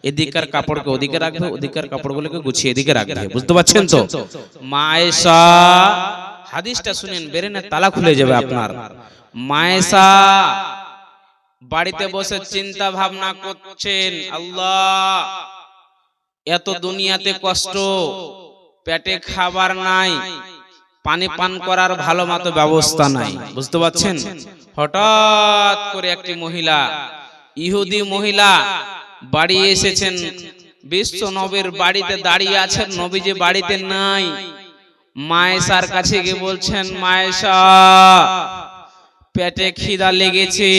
এদিকের কাপড়কে ওদিকে রাখবে, ওদিকের কাপড়গুলোকে গুছিয়ে এদিকে রাখবে। বুঝতে পারছেন তো? মা আয়েশা, হাদিসটা শুনেন, ব্রেনে তালা খুলে যাবে আপনার। মা আয়েশা বাড়িতে বসে চিন্তা ভাবনা করছেন, আল্লাহ এত দুনিয়াতে কষ্ট, পেটে খাবার নাই, পানি পান করার ভালো মতো ব্যবস্থা নাই। বুঝতে পারছেন? হঠাৎ করে একটি মহিলা, ইহুদি মহিলা বাড়ি এসেছেন, বিশ্ব নবীর বাড়িতে দাঁড়িয়ে আছেন, নবীজি বাড়িতে নাই। মা আয়েশার কাছে গিয়ে বলছেন, মা আয়েশা পেটে খিদা লেগেছে,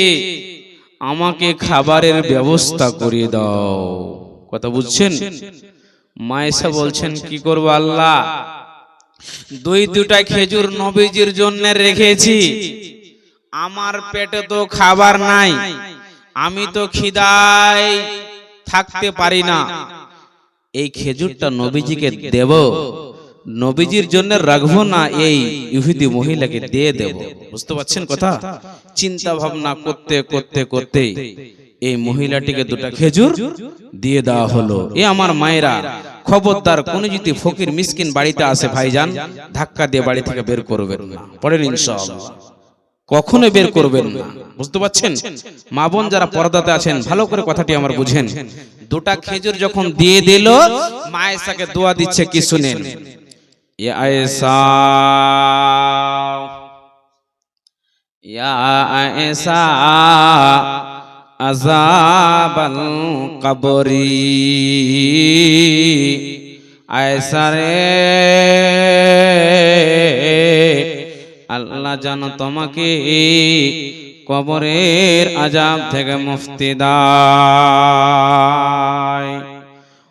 আমাকে খাবারের ব্যবস্থা করে দাও। কথা বুঝছেন? মা আয়েশা বলছেন, কি করব আল্লাহ, দুইটা খেজুর নবীজির জন্য রেখেছি, আমার পেটে তো খাবার নাই, আমি তো খিদায় থাকতে পারি না, এই খেজুরটা নবীজিকে দেব, নবীজির জন্য রাখবো না এই ইহুদি মহিলাকে দিয়ে দেব। বুঝতে পারছেন কথা? চিন্তা ভাবনা করতে করতে করতে এই মহিলাটিকে দুটা খেজুর দিয়ে দেওয়া হলো। এ আমার মায়েরা, খবরদার কোন যদি ফকির মিসকিন বাড়িতে আসে ভাইজান, ধাক্কা দিয়ে বাড়ি থেকে বের করবেন না। পড়েন ইনশাআল্লাহ, কখনো বের করবেন না। বুঝতে পারছেন? মা বোন যারা পর্দাতে আছেন ভালো করে কথাটি আমার বুঝেন। দুটা খেজুর যখন দিয়ে দিল, মা আয়েশাকে দোয়া দিচ্ছে, কি শুনেন, ইয়া আয়েশা, ইয়া আয়েশা আযাবাল কবরি, আয়েশা রে আল্লাহ জানো তোমাকে কবরের আযাব থেকে মুক্তি দায়।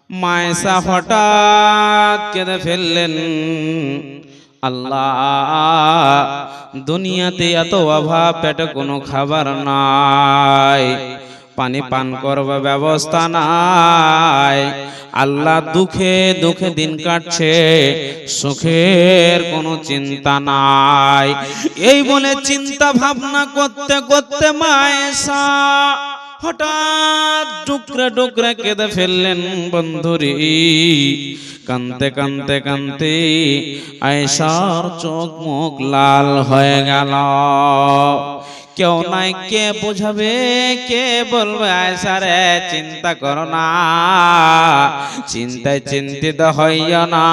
মা আয়েশা হঠাৎ কেঁদে ফেললেন, আল্লাহ দুনিয়াতে এত অভাব, পেটে কোনো খাবার নাই, পানি পান করবার ব্যবস্থা নাই, আল্লাহ দুঃখে দুঃখে দিন কাটছে, সুখের কোনো চিন্তা নাই। এই বলে চিন্তা ভাবনা করতে করতে মা আয়েশা হঠাৎ টুকরা টুকরা কেঁদে ফেললেন। বন্ধুরি, কানতে কানতে কানতে আয়েশার চোখ মুখ লাল হয়ে গেল। কেউ নাই, কে বোঝাবে, কে বলবে, আয়েশা রে চিন্তা করো না, চিন্তায় চিন্তিত হইও না,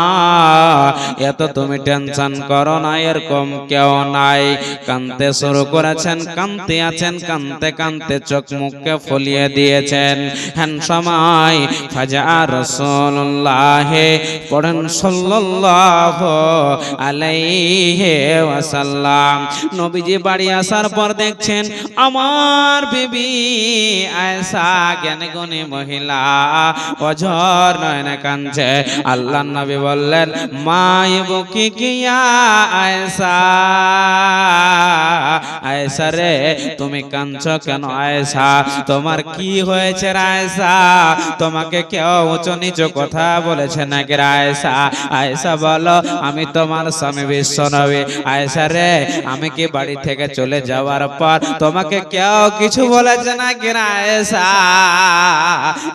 এত তুমি টেনশন করো না, এরকম কেউ নাই। কানতে শুরু করেছেন, কানতে আছেন, কানতে কানতে চোখ মুখকে ফলিয়ে দিয়েছেন। হ্যান সময় ফাজা রাসূলুল্লাহ, পড়েন সাল্লাল্লাহু আলাইহি ওয়াসাল্লাম, নবীজি বাড়ি আসার পর দেখছেন আমার বিবি আয়েশা জ্ঞানী গুণী মহিলা অঝর নয়নে কাঁদছে। আল্লাহর নবী বললেন, মা ইবকি কিয়া আয়েশা, আয়েশা রে তুমি কাঁদছো কেন? আয়েশা তোমার কি হয়েছে আয়েশা? তোমাকে কেউ উঁচু নিচু কথা বলেছে নাকি আয়েশা? আয়েশা বলো, আমি তোমার স্বামী বিশ্ব নবী। আয়েশা রে, আমি কি বাড়ি থেকে চলে যাওয়ার পর তোমাকে কেউ কিছু বলেছে নাকি আয়েশা?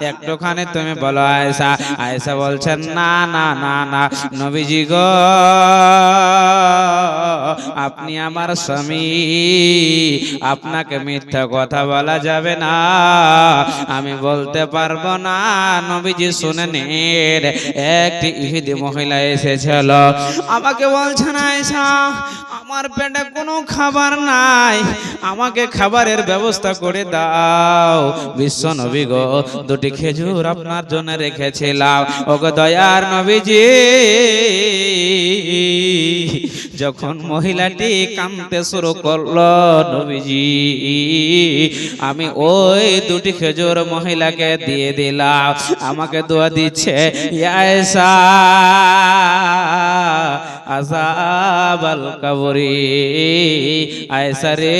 একটুখানি তুমি বলো আয়েশা। আয়েশা বলছেন, না না না না নবীজি গো, আপনি আমার স্বামী, আপনাকে মিথ্যা কথা বলা যাবে না, আমি বলতে পারবো না। নবীজি শুনে নিন, একটি ইহুদি মহিলা এসেছিল, আমাকে বলছেন আয়েশা আমার পেটে কোনো খাবার নাই, আমাকে খাবারের ব্যবস্থা করে দাও। বিশ্ব নবী গো, দুটি খেজুর আপনার জন্য রেখেছিলাম। ওগো দয়ার নবীজি, যখন মহিলাটি কাঁদতে শুরু করলো, নবীজি আমি ওই দুটি খেজুর মহিলাকে দিয়ে দিলাম। আমাকে দোয়া দিচ্ছে, ইয়া আয়েশা আযাবাল কবরি, আয়েশা রে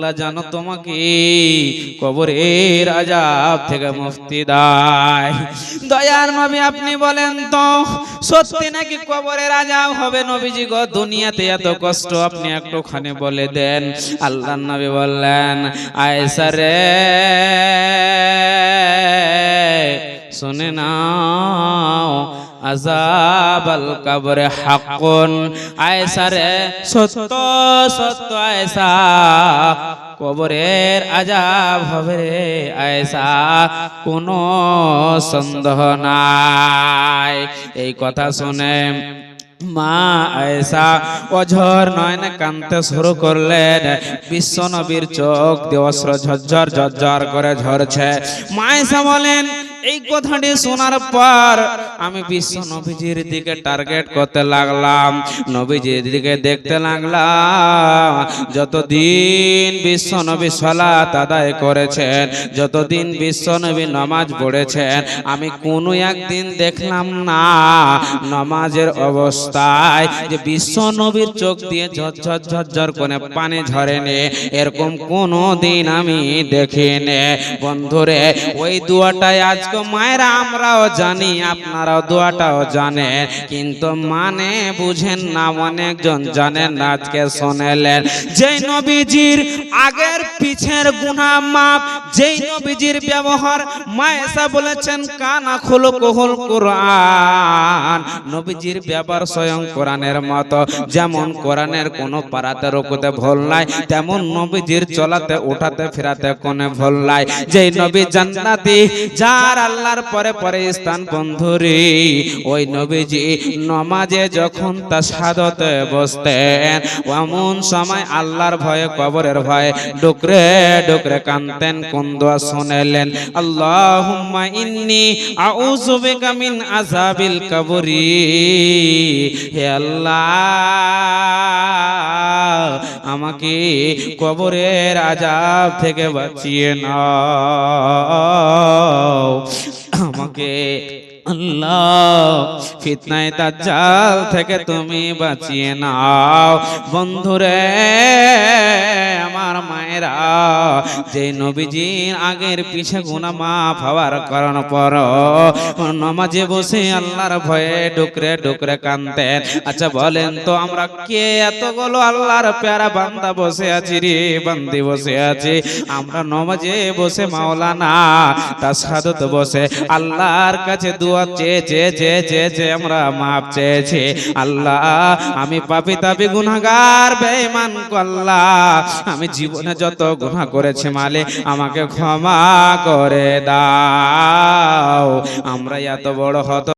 আল্লাহ জানো তোমাকে কবরের আযাব থেকে মুক্তি দেয়। দয়ার নবী আপনি বলেন তো সত্যি নাকি কবরের আযাব হবে? নবীজি গো দুনিয়াতে এত কষ্ট আপনি একটুখানি বলে দেন। আল্লাহর নবী বললেন, আয়েশা রে শুনে নাও, আযাবাল কবরে হাক্কুন। আয়েশা রে সত্য সত্য আয়েশা, কবরের আযাব হবে রে আয়েশা, কোনো সন্দেহ নাই। এই কথা শুনে মা আয়েশা অঝর নয়নে কাঁদতে শুরু করলেন। বিশ্ব নবীর চোখ দিয়ে অশ্রু ঝরঝর ঝরঝর করে ঝরছে। মা আয়েশা বলেন, এই কথাটি শোনার পর আমি বিশ্ব নবীজির দিকে টার্গেট করতে লাগলাম, নবীজির দিকে দেখতে লাগলাম। যতদিন বিশ্ব নবী সালাত আদায় করেছেন, যতদিন বিশ্ব নবী নামাজ পড়েছেন, আমি কোনো একদিন দেখলাম না নামাজের অবস্থায় যে বিশ্ব নবীর চোখ দিয়ে ঝরঝর ঝরঝর করে পানি ঝরেনি, এরকম কোনো দিন আমি দেখিনি। বন্ধুরে ওই দোয়াটাই আজকে মায়েরা আমরাও জানি, আপনারাও দোয়াটাও জানেন, কিন্তু মানে বুঝেন না, অনেকজন জানেন না। আজকে শুনলেন যেই নবীজির আগের পিছের গুনাহ মাপ, যেই নবীজির ব্যবহার মা আয়েশা বলেছেন কানা খুলুকুল কুরআন, নবীজির ব্যবহার স্বয়ং কোরআনের মতো। যেমন কোরআনের কোনো পারাতে রুকুতে ভুল নাই, তেমন নবীজির চলাতে উঠাতে ফেরাতে কোনো ভুল নাই। যেই নবী জান্নাতি, যার আল্লাহর পরে পরে স্থান, বন্ধুরে ওই নবীজি নামাজে যখন তাশহাদতে বসতেন, এমন সময় আল্লাহর ভয়ে, কবরের ভয়ে ডুকরে ডুকরে কাঁদতেন। কোন দোয়া শুনলেন? আল্লাহুম্মা ইন্নী আউযু বিকা মিন আযাবিল কবরি, হে আল্লাহ আমাকে কবরের আযাব থেকে বাঁচিয়ে নাও, আমাকে আল্লাহ ফিতনায়ে দাজ্জাল থেকে তুমি বাঁচিয়ে নাও। বন্ধুরে আমার মায়েরা, যে নবীজির আগের পিছে গুনাহ মাফ হওয়ার কারণ পর নামাজে বসে আল্লাহর ভয়ে ডুকরে ডুকরে কাঁদতেন। আচ্ছা বলেন তো আমরা কে এতগুলো আল্লাহর প্যারা বান্দা বসে আছি রে, বান্দি বসে আছি, আমরা নামাজে বসে মাওলানা তাশহাদত বসে আল্লাহর কাছে দোয়া চেয়ে আমরা মাপ চেয়েছি। আল্লাহ আমি পাপী তাপী গুনাহগার বেঈমান, আল্লাহ আমি জীবনে যত গুনাহ করেছি মালিক আমাকে ক্ষমা করে দাও। আমরা এত বড় হত